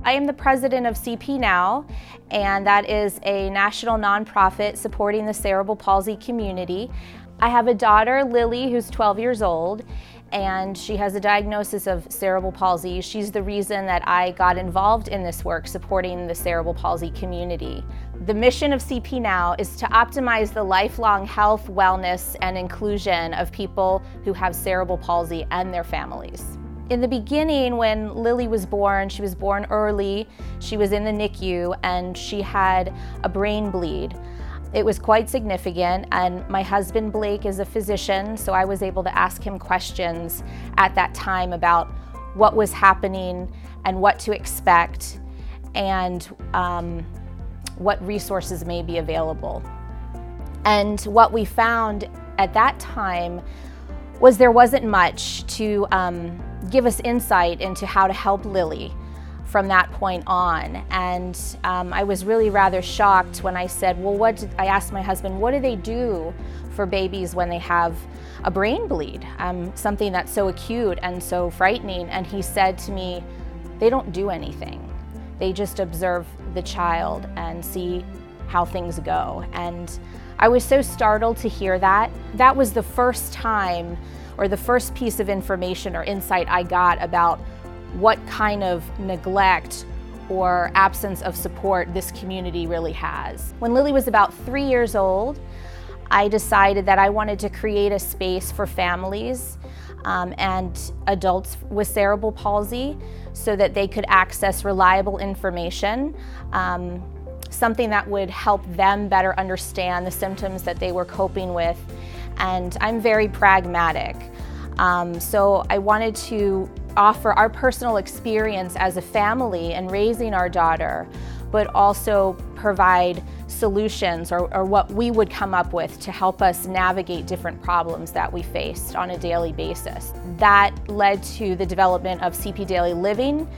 I am the president of CP Now, and that is a national nonprofit supporting the cerebral palsy community. I have a daughter, Lily, who's 12 years old, and she has a diagnosis of cerebral palsy. She's the reason that I got involved in this work supporting the cerebral palsy community. The mission of CP Now is to optimize the lifelong health, wellness, and inclusion of people who have cerebral palsy and their families. In the beginning, when Lily was born, she was born early, she was in the NICU, and she had a brain bleed. It was quite significant, and my husband Blake is a physician, so I was able to ask him questions at that time about what was happening and what to expect and what resources may be available. And what we found at that time was there wasn't much to give us insight into how to help Lily from that point on. And I was really rather shocked when I said, well, I asked my husband, what do they do for babies when they have a brain bleed? Something that's so acute and so frightening. And he said to me, they don't do anything. They just observe the child and see how things go. And I was so startled to hear that. That was the first time, or the first piece of information or insight I got about what kind of neglect or absence of support this community really has. When Lily was about 3 years old, I decided that I wanted to create a space for families and adults with cerebral palsy so that they could access reliable information, something that would help them better understand the symptoms that they were coping with. And I'm very pragmatic. So I wanted to offer our personal experience as a family in raising our daughter, but also provide solutions or what we would come up with to help us navigate different problems that we faced on a daily basis. That led to the development of CP Daily Living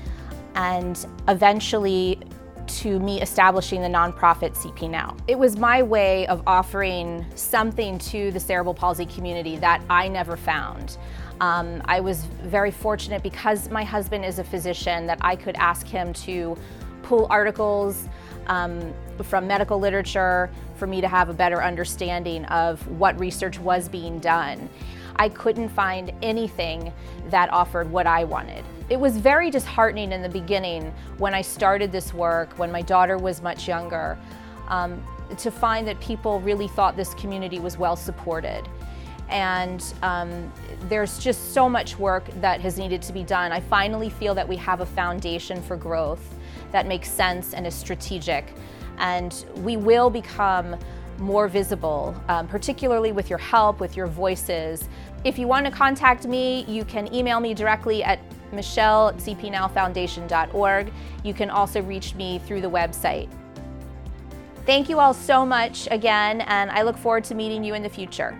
and eventually to me establishing the nonprofit CP Now. It was my way of offering something to the cerebral palsy community that I never found. I was very fortunate because my husband is a physician that I could ask him to pull articles from medical literature for me to have a better understanding of what research was being done. I couldn't find anything that offered what I wanted. It was very disheartening in the beginning when I started this work, when my daughter was much younger, to find that people really thought this community was well supported. And there's just so much work that has needed to be done. I finally feel that we have a foundation for growth that makes sense and is strategic. And we will become more visible, particularly with your help, with your voices. If you want to contact me, you can email me directly at michelle@cpnowfoundation.org. You can also reach me through the website. Thank you all so much again, and I look forward to meeting you in the future.